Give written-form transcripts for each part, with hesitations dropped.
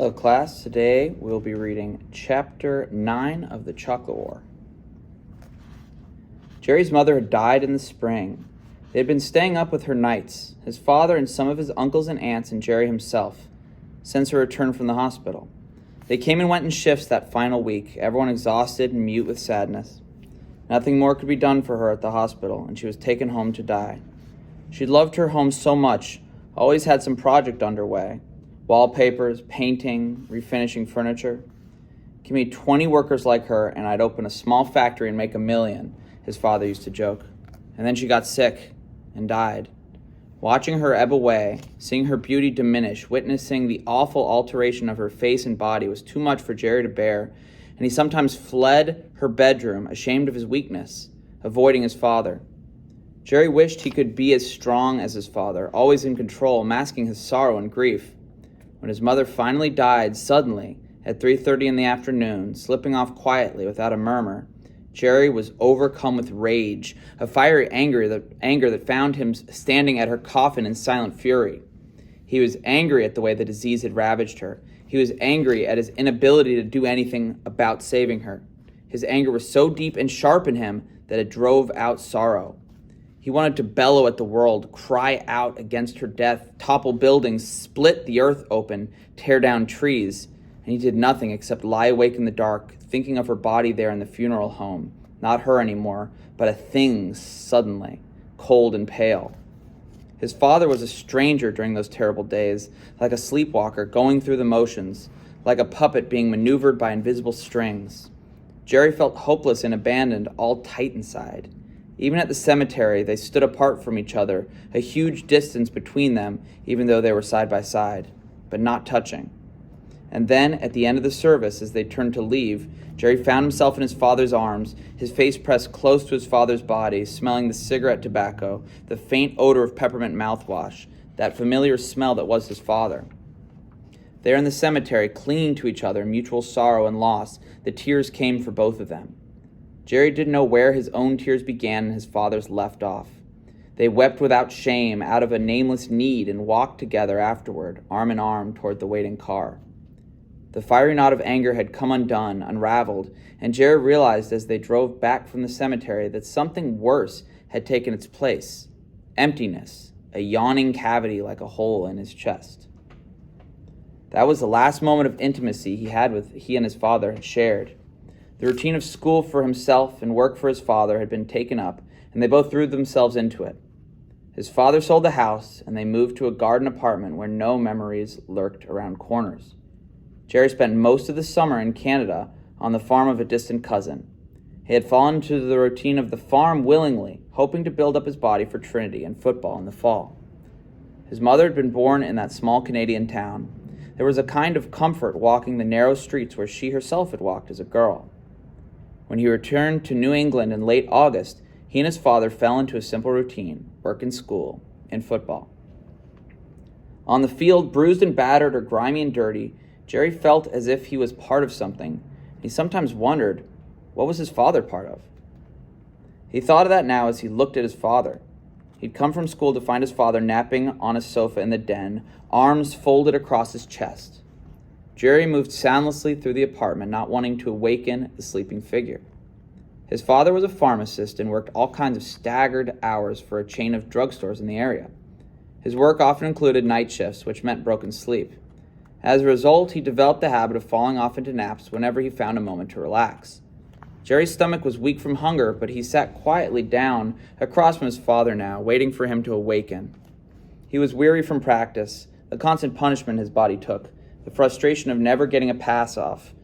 Hello class, today we'll be reading Chapter 9 of The Chocolate War. Jerry's mother had died in the spring. They had been staying up with her nights, his father and some of his uncles and aunts and Jerry himself, since her return from the hospital. They came and went in shifts that final week, everyone exhausted and mute with sadness. Nothing more could be done for her at the hospital, and she was taken home to die. She loved her home so much, always had some project underway. Wallpapers, painting, refinishing furniture. Give me 20 workers like her and I'd open a small factory and make $1 million, his father used to joke. And then she got sick and died. Watching her ebb away, seeing her beauty diminish, witnessing the awful alteration of her face and body was too much for Jerry to bear, and he sometimes fled her bedroom, ashamed of his weakness, avoiding his father. Jerry wished he could be as strong as his father, always in control, masking his sorrow and grief. When his mother finally died suddenly at 3:30 in the afternoon, slipping off quietly without a murmur, Jerry was overcome with rage, a fiery anger that found him standing at her coffin in silent fury. He was angry at the way the disease had ravaged her. He was angry at his inability to do anything about saving her. His anger was so deep and sharp in him that it drove out sorrow. He wanted to bellow at the world, cry out against her death, topple buildings, split the earth open, tear down trees, and he did nothing except lie awake in the dark, thinking of her body there in the funeral home, not her anymore, but a thing suddenly, cold and pale. His father was a stranger during those terrible days, like a sleepwalker going through the motions, like a puppet being maneuvered by invisible strings. Jerry felt hopeless and abandoned, all tight inside. Even at the cemetery, they stood apart from each other, a huge distance between them, even though they were side by side, but not touching. And then, at the end of the service, as they turned to leave, Jerry found himself in his father's arms, his face pressed close to his father's body, smelling the cigarette tobacco, the faint odor of peppermint mouthwash, that familiar smell that was his father. There in the cemetery, clinging to each other in mutual sorrow and loss, the tears came for both of them. Jerry didn't know where his own tears began and his father's left off. They wept without shame, out of a nameless need, and walked together afterward, arm in arm, toward the waiting car. The fiery knot of anger had come undone, unraveled, and Jerry realized as they drove back from the cemetery that something worse had taken its place. Emptiness, a yawning cavity like a hole in his chest. That was the last moment of intimacy he and his father had shared. The routine of school for himself and work for his father had been taken up, and they both threw themselves into it. His father sold the house, and they moved to a garden apartment where no memories lurked around corners. Jerry spent most of the summer in Canada on the farm of a distant cousin. He had fallen into the routine of the farm willingly, hoping to build up his body for Trinity and football in the fall. His mother had been born in that small Canadian town. There was a kind of comfort walking the narrow streets where she herself had walked as a girl. When he returned to New England in late August, he and his father fell into a simple routine: work and school, and football. On the field, bruised and battered or grimy and dirty, Jerry felt as if he was part of something. He sometimes wondered, what was his father part of? He thought of that now as he looked at his father. He'd come from school to find his father napping on a sofa in the den, arms folded across his chest. Jerry moved soundlessly through the apartment, not wanting to awaken the sleeping figure. His father was a pharmacist and worked all kinds of staggered hours for a chain of drugstores in the area. His work often included night shifts, which meant broken sleep. As a result, he developed the habit of falling off into naps whenever he found a moment to relax. Jerry's stomach was weak from hunger, but he sat quietly down across from his father now, waiting for him to awaken. He was weary from practice, the constant punishment his body took, the frustration of never getting a pass off,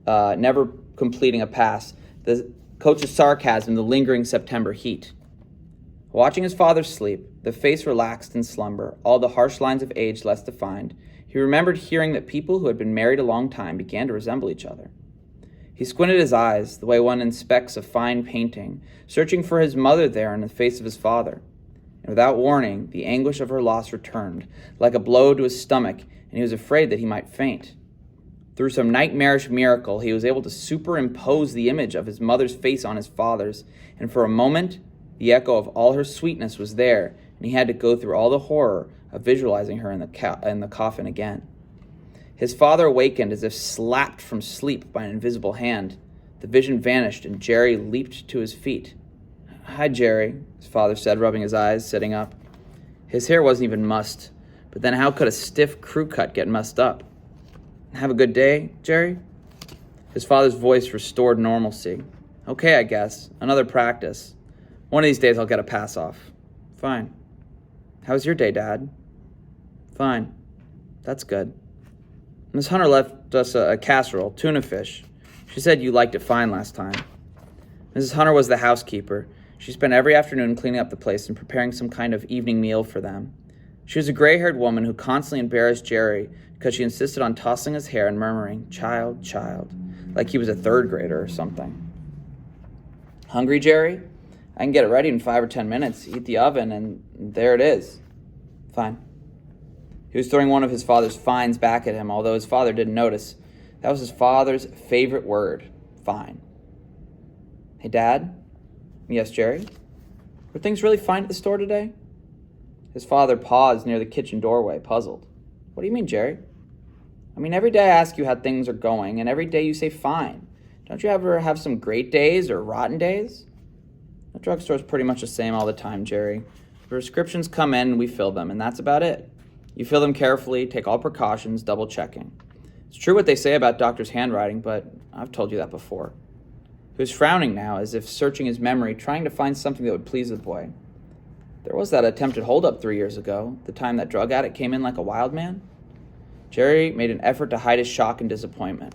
never completing a pass, the coach's sarcasm, the lingering September heat. Watching his father sleep, the face relaxed in slumber, all the harsh lines of age less defined, he remembered hearing that people who had been married a long time began to resemble each other. He squinted his eyes, the way one inspects a fine painting, searching for his mother there in the face of his father. And without warning, the anguish of her loss returned, like a blow to his stomach, and he was afraid that he might faint. Through some nightmarish miracle, he was able to superimpose the image of his mother's face on his father's, and for a moment, the echo of all her sweetness was there, and he had to go through all the horror of visualizing her in the coffin again. His father awakened as if slapped from sleep by an invisible hand. The vision vanished, and Jerry leaped to his feet. "Hi, Jerry," his father said, rubbing his eyes, sitting up. His hair wasn't even mussed, but then how could a stiff crew cut get mussed up? "Have a good day, Jerry?" His father's voice restored normalcy. "Okay, I guess. Another practice. One of these days I'll get a pass off." "Fine." "How was your day, Dad?" "Fine." "That's good." "Miss Hunter left us a casserole, tuna fish. She said you liked it fine last time." Mrs. Hunter was the housekeeper. She spent every afternoon cleaning up the place and preparing some kind of evening meal for them. She was a gray-haired woman who constantly embarrassed Jerry because she insisted on tossing his hair and murmuring, "Child, child," like he was a third grader or something. "Hungry, Jerry? I can get it ready in 5 or 10 minutes. Eat the oven, and there it is." "Fine." He was throwing one of his father's fines back at him, although his father didn't notice. That was his father's favorite word, fine. "Hey, Dad?" "Yes, Jerry?" "Were things really fine at the store today?" His father paused near the kitchen doorway, puzzled. "What do you mean, Jerry?" "I mean, every day I ask you how things are going, and every day you say fine. Don't you ever have some great days or rotten days?" "The drugstore's pretty much the same all the time, Jerry. Prescriptions come in and we fill them, and that's about it. You fill them carefully, take all precautions, double-checking. It's true what they say about doctors' handwriting, but I've told you that before." He was frowning now, as if searching his memory, trying to find something that would please the boy. "There was that attempted holdup 3 years ago, the time that drug addict came in like a wild man." Jerry made an effort to hide his shock and disappointment.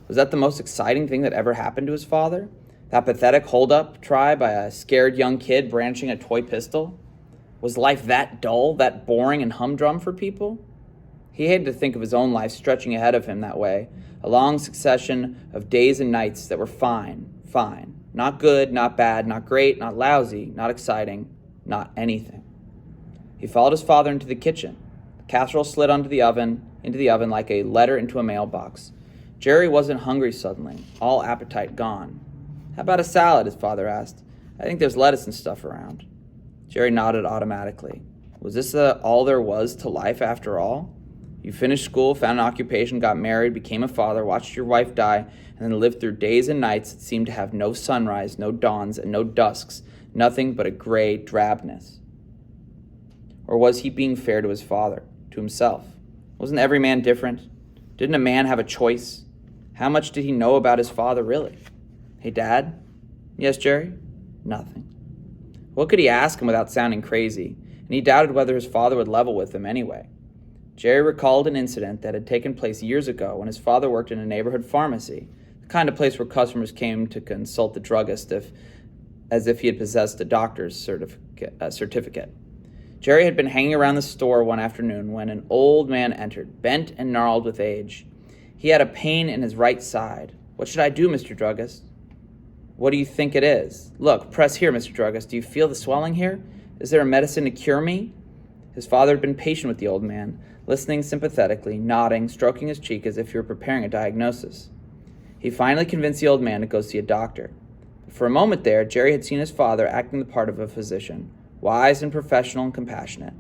Was that the most exciting thing that ever happened to his father? That pathetic holdup try by a scared young kid brandishing a toy pistol? Was life that dull, that boring and humdrum for people? He hated to think of his own life stretching ahead of him that way, a long succession of days and nights that were fine. Not good, not bad, not great, not lousy, not exciting, not anything. He followed his father into the kitchen. The casserole slid into the oven like a letter into a mailbox. Jerry wasn't hungry suddenly, all appetite gone. "How about a salad?" his father asked. "I think there's lettuce and stuff around." Jerry nodded automatically. Was this all there was to life after all? You finished school, found an occupation, got married, became a father, watched your wife die, and then lived through days and nights that seemed to have no sunrise, no dawns, and no dusks, nothing but a gray drabness. Or was he being fair to his father, to himself? Wasn't every man different? Didn't a man have a choice? How much did he know about his father, really? "Hey, Dad?" "Yes, Jerry?" "Nothing." What could he ask him without sounding crazy? And he doubted whether his father would level with him anyway. Jerry recalled an incident that had taken place years ago when his father worked in a neighborhood pharmacy, the kind of place where customers came to consult the druggist as if he had possessed a doctor's certificate. Jerry had been hanging around the store one afternoon when an old man entered, bent and gnarled with age. He had a pain in his right side. "What should I do, Mr. Druggist?" "What do you think it is?" "Look, press here, Mr. Druggist. Do you feel the swelling here? Is there a medicine to cure me?" His father had been patient with the old man, listening sympathetically, nodding, stroking his cheek as if he were preparing a diagnosis. He finally convinced the old man to go see a doctor. But for a moment there, Jerry had seen his father acting the part of a physician, wise and professional and compassionate.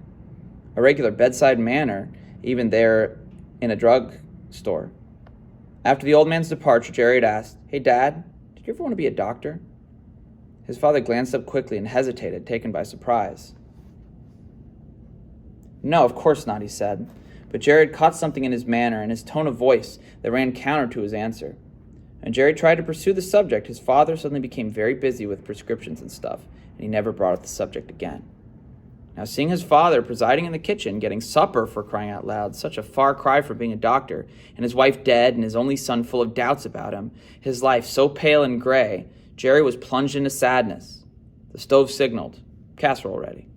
A regular bedside manner, even there in a drug store. After the old man's departure, Jerry had asked, "Hey, Dad, did you ever want to be a doctor?" His father glanced up quickly and hesitated, taken by surprise. "No, of course not," he said. But Jerry had caught something in his manner and his tone of voice that ran counter to his answer. And Jerry tried to pursue the subject. His father suddenly became very busy with prescriptions and stuff, and he never brought up the subject again. Now, seeing his father presiding in the kitchen, getting supper for crying out loud, such a far cry from being a doctor, and his wife dead and his only son full of doubts about him, his life so pale and gray, Jerry was plunged into sadness. The stove signaled, casserole ready.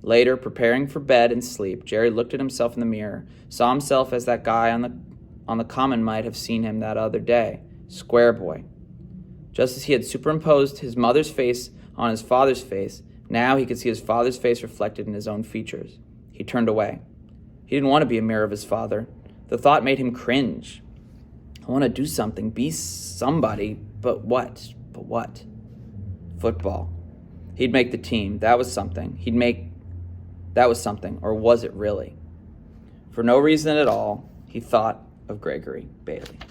Later, preparing for bed and sleep, Jerry looked at himself in the mirror, saw himself as that guy on the common might have seen him that other day, Square Boy. Just as he had superimposed his mother's face on his father's face, now he could see his father's face reflected in his own features. He turned away. He didn't want to be a mirror of his father. The thought made him cringe. I want to do something, be somebody, but what? But what? Football. He'd make the team. That was something. That was something, or was it really? For no reason at all, he thought, of Gregory Bailey.